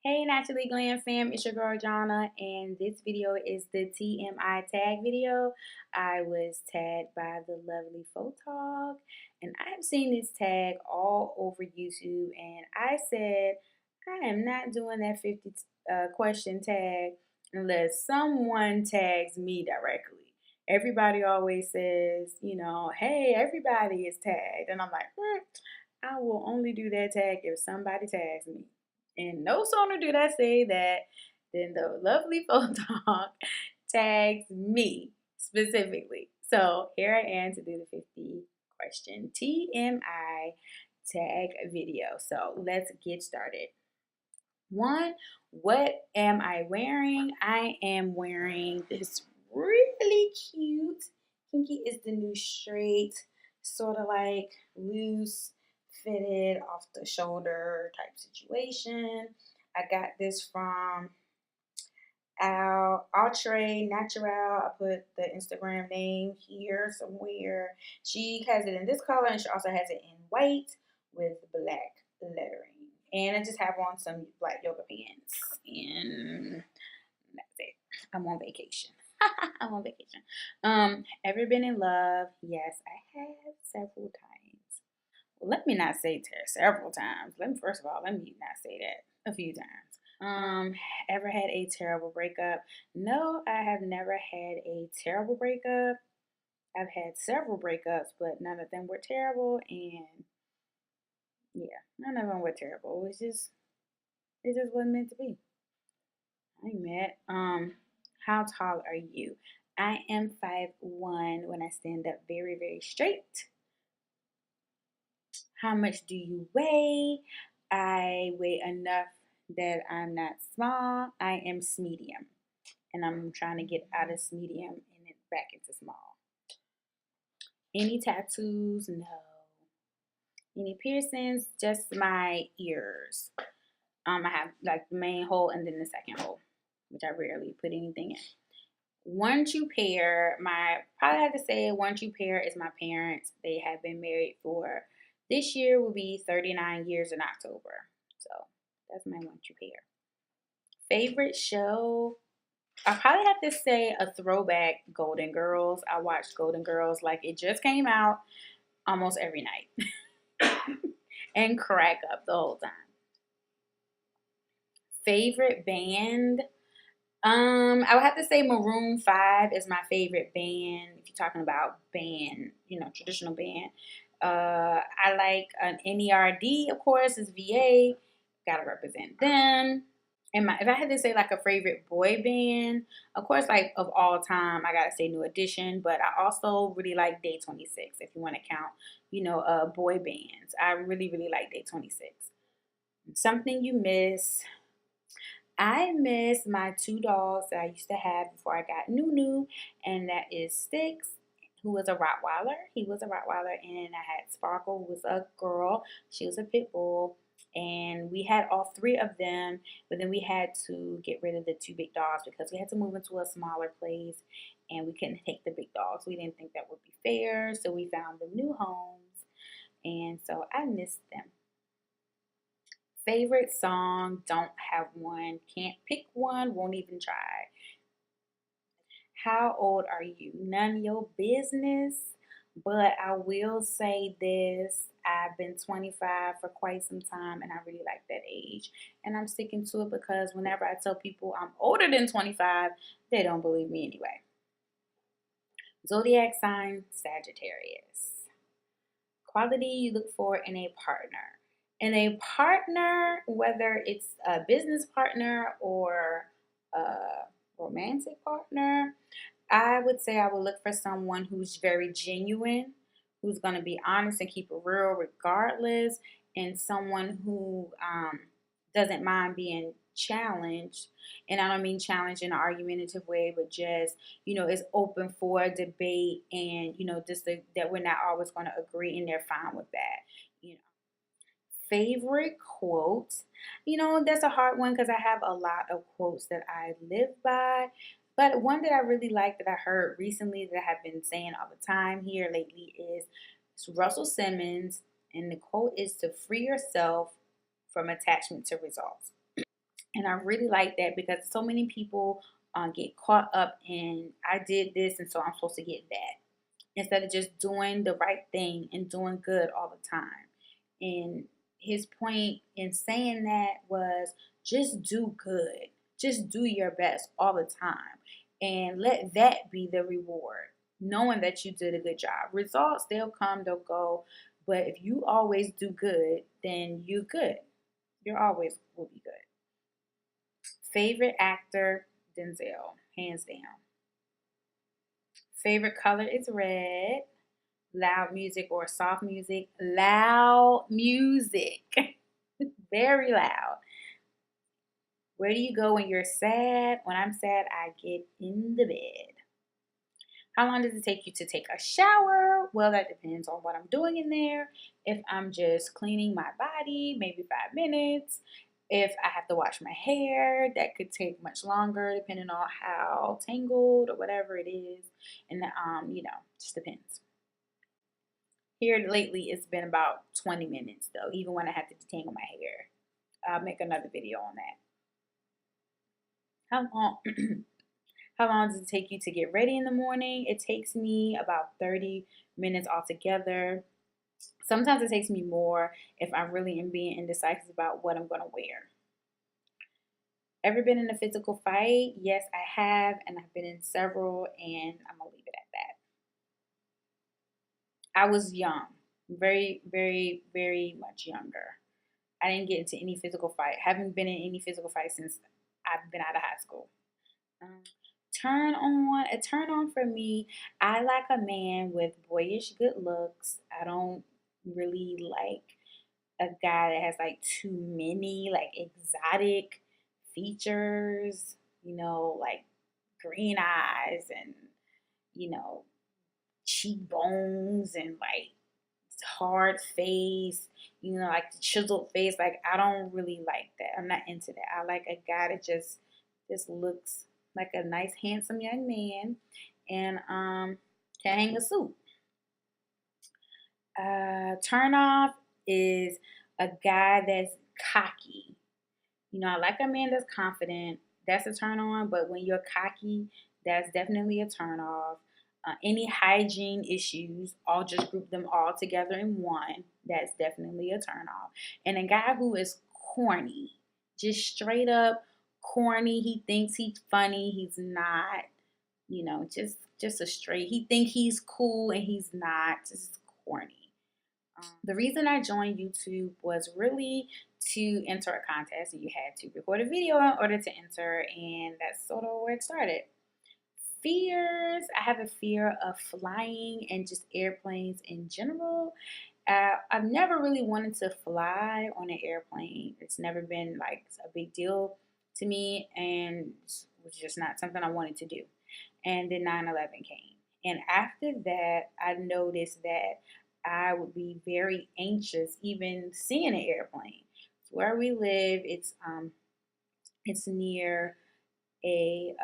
Hey Naturally Glam fam, it's your girl Jonna, and this video is the TMI Tag video. I was tagged by the lovely Photog, and I have seen this tag all over YouTube, and I said, I am not doing that 50 question tag unless someone tags me directly. Everybody always says, hey, everybody is tagged, and I'm like, I will only do that tag if somebody tags me. And no sooner did I say that than the lovely photog tags me specifically. So here I am to do the 50 question TMI tag video. So let's get started. One, what am I wearing? I am wearing this really cute, Kinky is the new straight, sort of like loose fitted off the shoulder type situation. I got this from Outre Natural. I put the Instagram name here somewhere. She has it in this color and she also has it in white with black lettering. And I just have on some black yoga pants. And that's it. I'm on vacation. I'm on vacation. Ever been in love? Yes, I have several times. Well, let me not say several times. First of all, let me not say that a few times. Ever had a terrible breakup? No, I have never had a terrible breakup. I've had several breakups, but none of them were terrible, and yeah, none of them were terrible. It just wasn't meant to be. I ain't mad. How tall are you? I am 5'1" when I stand up very, very straight. How much do you weigh? I weigh enough that I'm not small. I am medium, and I'm trying to get out of medium and then back into small. Any tattoos? No. Any piercings? Just my ears. I have like the main hole and then the second hole, which I rarely put anything in. One true pair, probably have to say one true pair is my parents. They have been married for this year will be 39 years in October. So that's my one true pair. Favorite show? I probably have to say a throwback Golden Girls. I watched Golden Girls like it just came out almost every night and crack up the whole time. Favorite band? I would have to say Maroon 5 is my favorite band. If you're talking about band, traditional band. I like an NERD, of course, is VA. Gotta represent them. And if I had to say like a favorite boy band, of course, like of all time, I gotta say New Edition. But I also really like Day 26. If you want to count, boy bands. I really, really like Day 26. Something you miss. I miss my two dogs that I used to have before I got Nunu, and that is Sticks, who was a Rottweiler. He was a Rottweiler, and I had Sparkle, who was a girl. She was a pit bull, and we had all three of them, but then we had to get rid of the two big dogs because we had to move into a smaller place, and we couldn't take the big dogs. We didn't think that would be fair, so we found them new homes, and so I missed them. Favorite song, don't have one, can't pick one, won't even try. How old are you? None of your business, but I will say this. I've been 25 for quite some time and I really like that age. And I'm sticking to it because whenever I tell people I'm older than 25, they don't believe me anyway. Zodiac sign, Sagittarius. Quality you look for in a partner. In a partner, whether it's a business partner or a romantic partner, I would say I would look for someone who's very genuine, who's going to be honest and keep it real regardless, and someone who doesn't mind being challenged. And I don't mean challenged in an argumentative way, but just, is open for debate and, just that we're not always going to agree and they're fine with that. You know, favorite quote, that's a hard one because I have a lot of quotes that I live by. But one that I really like that I heard recently that I have been saying all the time here lately is Russell Simmons, and the quote is to free yourself from attachment to results. And I really like that because so many people get caught up in, I did this and so I'm supposed to get that, instead of just doing the right thing and doing good all the time. And his point in saying that was just do good, just do your best all the time, and let that be the reward, knowing that you did a good job. Results, they'll come, they'll go, but if you always do good, then you're good. You always will be good. Favorite actor, Denzel, hands down. Favorite color is red. Loud music or soft music? Loud music. Very loud. Where do you go when you're sad? When I'm sad, I get in the bed. How long does it take you to take a shower? Well, that depends on what I'm doing in there. If I'm just cleaning my body, maybe 5 minutes. If I have to wash my hair, that could take much longer depending on how tangled or whatever it is. And just depends. Here lately, it's been about 20 minutes though, even when I have to detangle my hair. I'll make another video on that. How long? How long does it take you to get ready in the morning? It takes me about 30 minutes altogether. Sometimes it takes me more if I really am being indecisive about what I'm going to wear. Ever been in a physical fight? Yes, I have, and I've been in several, and I'm going to leave it at that. I was young, very, very, very much younger. I didn't get into any physical fight. Haven't been in any physical fight since I've been out of high school. Um, a turn on for me. I like a man with boyish good looks. I don't really like a guy that has like too many like exotic features, like green eyes and, you know, cheekbones and like hard face, like the chiseled face. Like I don't really like that. I'm not into that. I like a guy that just looks like a nice, handsome young man and can hang a suit. Turn off is a guy that's cocky. I like a man that's confident. That's a turn on. But when you're cocky, that's definitely a turn off. Any hygiene issues, I'll just group them all together in one. That's definitely a turn off. And a guy who is corny, just straight up corny. He thinks he's funny. He's not. Just a straight. He think he's cool and he's not. Just corny. The reason I joined YouTube was really to enter a contest, and you had to record a video in order to enter, and that's sort of where it started. Fears, I have a fear of flying and just airplanes in general. I've never really wanted to fly on an airplane. It's never been like a big deal to me, and it was just not something I wanted to do. And then 9/11 came. And after that, I noticed that I would be very anxious even seeing an airplane. So where we live, it's near a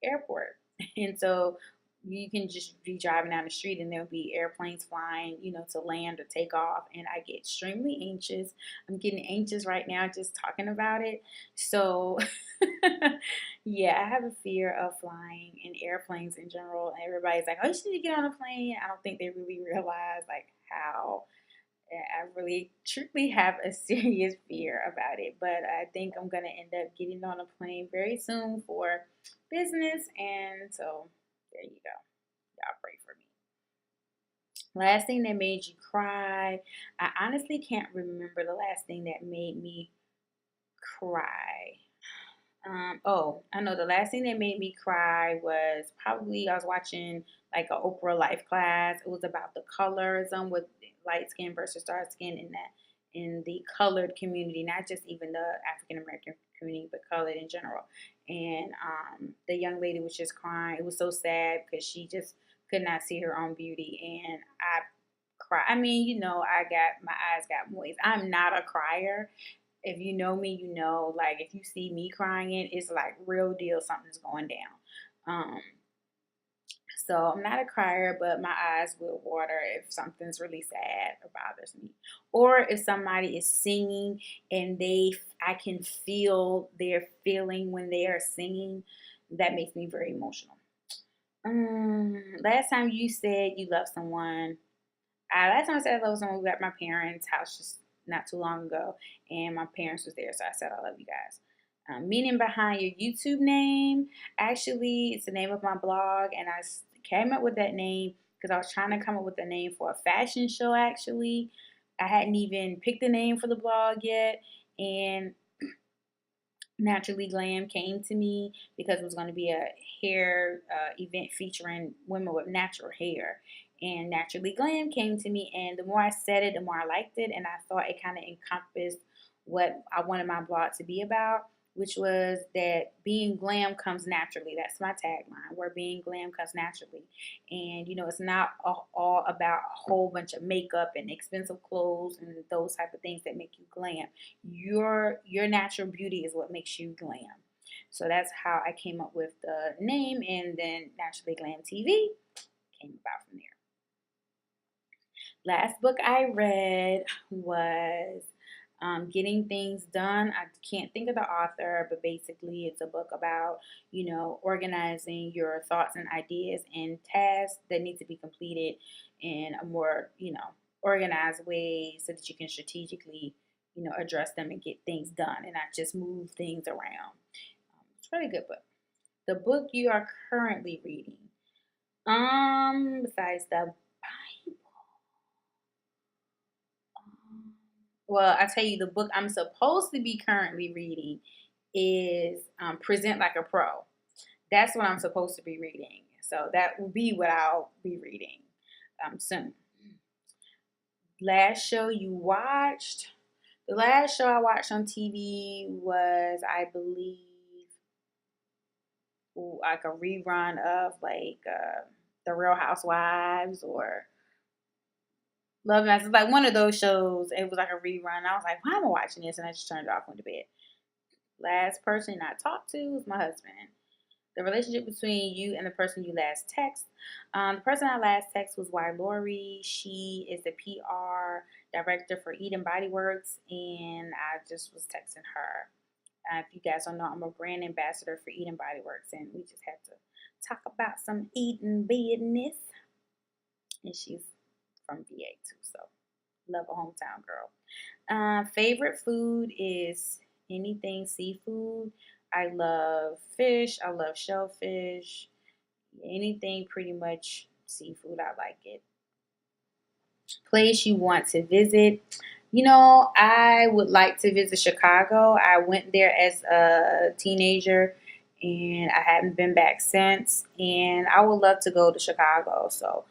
airport, and so you can just be driving down the street and there'll be airplanes flying, to land or take off, and I get extremely anxious. I'm getting anxious right now just talking about it. So yeah, I have a fear of flying and airplanes in general. And everybody's like, oh, you should get on a plane. I don't think they really realize like how I really truly have a serious fear about it, but I think I'm gonna end up getting on a plane very soon for business, and so there you go. Y'all pray for me. Last thing that made you cry. I honestly can't remember the last thing that made me cry. Oh, I know the last thing that made me cry was probably I was watching like a Oprah Life class. It was about the colorism with light skin versus dark skin in the colored community, not just even the African American community, but colored in general. And the young lady was just crying. It was so sad because she just could not see her own beauty, and I cried. I mean, I got my eyes got moist. I'm not a crier. If you know me, like if you see me crying, it's like real deal, something's going down. Um, so I'm not a crier, but my eyes will water if something's really sad or bothers me, or if somebody is singing and I can feel their feeling when they are singing. That makes me very emotional. Last time you said you love someone. Last time I said I love someone, we were at my parents' house just not too long ago, and my parents was there, so I said I love you guys. Meaning behind your YouTube name, actually, it's the name of my blog, and came up with that name because I was trying to come up with a name for a fashion show. Actually, I hadn't even picked the name for the blog yet, and Naturally Glam came to me because it was going to be a hair event featuring women with natural hair. And Naturally Glam came to me, and the more I said it, the more I liked it, and I thought it kind of encompassed what I wanted my blog to be about, which was that being glam comes naturally. That's my tagline, where being glam comes naturally. And it's not all about a whole bunch of makeup and expensive clothes and those type of things that make you glam. Your natural beauty is what makes you glam. So that's how I came up with the name, and then Naturally Glam TV came about from there. Last book I read was Getting Things Done. I can't think of the author, but basically it's a book about, organizing your thoughts and ideas and tasks that need to be completed in a more, organized way so that you can strategically, address them and get things done and not just move things around. It's a really good book. The book you are currently reading, besides the well, I tell you, the book I'm supposed to be currently reading is Present Like a Pro. That's what I'm supposed to be reading. So that will be what I'll be reading soon. Last show you watched? The last show I watched on TV was, I believe, like a rerun of The Real Housewives or Love and Master, like one of those shows. It was like a rerun. I was like, why am I watching this? And I just turned it off, went to bed. Last person I talked to was my husband. The relationship between you and the person you last text. The person I last text was Y Lori. She is the PR director for Eden Body Works, and I just was texting her. If you guys don't know, I'm a brand ambassador for Eden Body Works, and we just had to talk about some Eden business. And she's from VA too, so love a hometown girl. Favorite food is anything seafood. I love fish. I love shellfish. Anything pretty much seafood, I like it. Place you want to visit. I would like to visit Chicago. I went there as a teenager and I haven't been back since. And I would love to go to Chicago. So,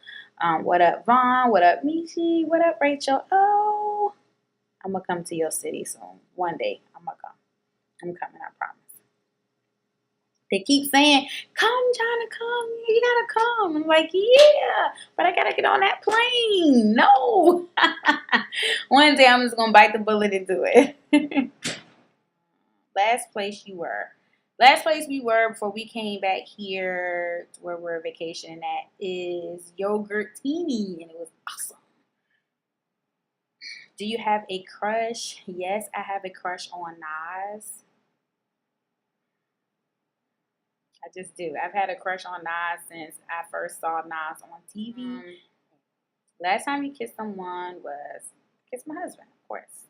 what up, Vaughn? What up, Michi? What up, Rachel? Oh, I'm going to come to your city soon. One day, I'm going to come. I'm coming, I promise. They keep saying, come, Jonna, come. You got to come. I'm like, yeah, but I got to get on that plane. No. One day I'm just going to bite the bullet and do it. Last place you were. Last place we were before we came back here to where we're vacationing at is Yogurtini, and it was awesome. Do you have a crush? Yes, I have a crush on Nas. I just do. I've had a crush on Nas since I first saw Nas on TV. Last time you kissed someone was kiss my husband, of course.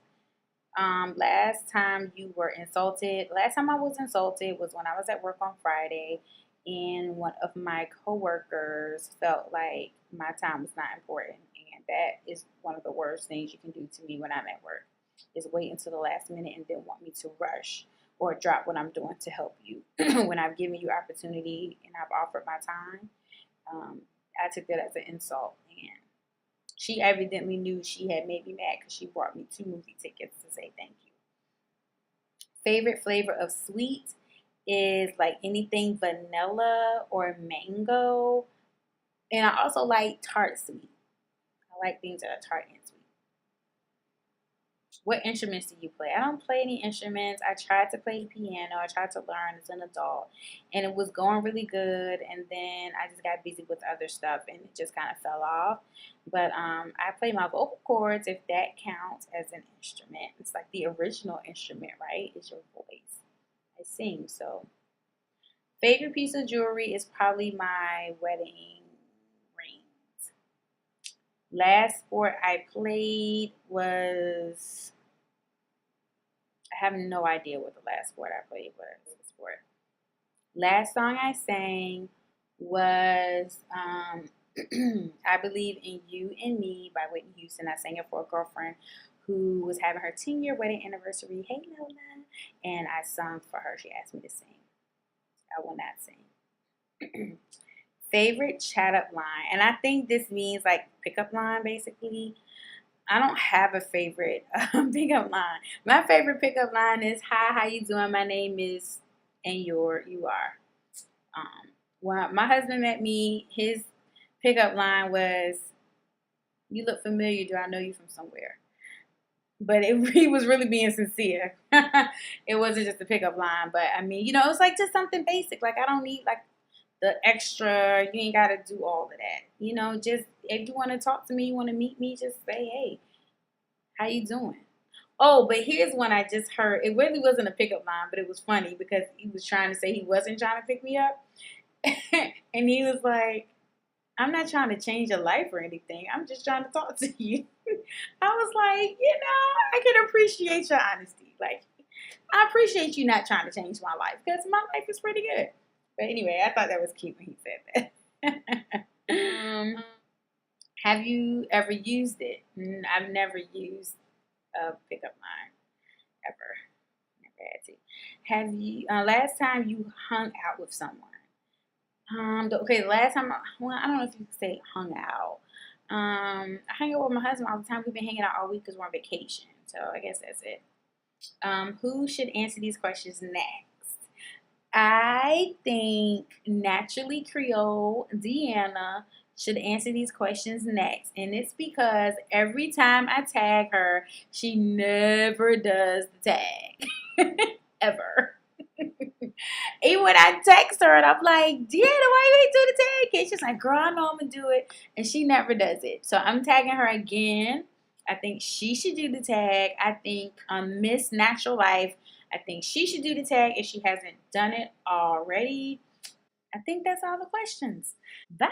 Last time you were insulted. Last time I was insulted was when I was at work on Friday, and one of my coworkers felt like my time was not important, and that is one of the worst things you can do to me when I'm at work. Is wait until the last minute and then want me to rush or drop what I'm doing to help you when I've given you opportunity and I've offered my time. I took that as an insult, and she evidently knew she had made me mad because she brought me 2 movie tickets to say thank you. Favorite flavor of sweet is like anything vanilla or mango. And I also like tart sweet. I like things that are tart and sweet. What instruments do you play? I don't play any instruments. I tried to play piano. I tried to learn as an adult, and it was going really good. And then I just got busy with other stuff, and it just kind of fell off. But I play my vocal cords, if that counts as an instrument. It's like the original instrument, right? It's your voice. I sing. So, favorite piece of jewelry is probably my wedding rings. Last sport I played was, I have no idea what the last sport I played was. Sport. Last song I sang was I Believe in You and Me by Whitney Houston. I sang it for a girlfriend who was having her 10-year wedding anniversary. Hey, Lola. And I sung for her. She asked me to sing. I will not sing. Favorite chat up line. And I think this means like pickup line, basically. I don't have a favorite pickup line. My favorite pickup line is, "Hi, how you doing? My name is," and you are. When my husband met me, his pickup line was, "You look familiar. Do I know you from somewhere?" But he was really being sincere. It wasn't just a pickup line. But I mean, it's like just something basic. Like I don't need like the extra. You ain't got to do all of that. Just if you want to talk to me, you want to meet me, just say, "Hey, how you doing?" Oh, but here's one I just heard. It really wasn't a pickup line, but it was funny because he was trying to say he wasn't trying to pick me up. And he was like, "I'm not trying to change your life or anything. I'm just trying to talk to you." I was like, I can appreciate your honesty. Like, I appreciate you not trying to change my life because my life is pretty good. But anyway, I thought that was cute when he said that. Have you ever used it? I've never used a pickup line ever. Never had to. Have you? Last time you hung out with someone? Okay, the last time. Well, I don't know if you could say hung out. I hang out with my husband all the time. We've been hanging out all week because we're on vacation. So I guess that's it. Who should answer these questions next? I think Naturally Creole Deanna should answer these questions next. And it's because every time I tag her, she never does the tag. Ever. Even when I text her and I'm like, "Deanna, why you ain't do the tag?" And she's like, "Girl, I know I'm going to do it." And she never does it. So I'm tagging her again. I think she should do the tag. I think Miss Natural Life, I think she should do the tag if she hasn't done it already. I think that's all the questions. Bye.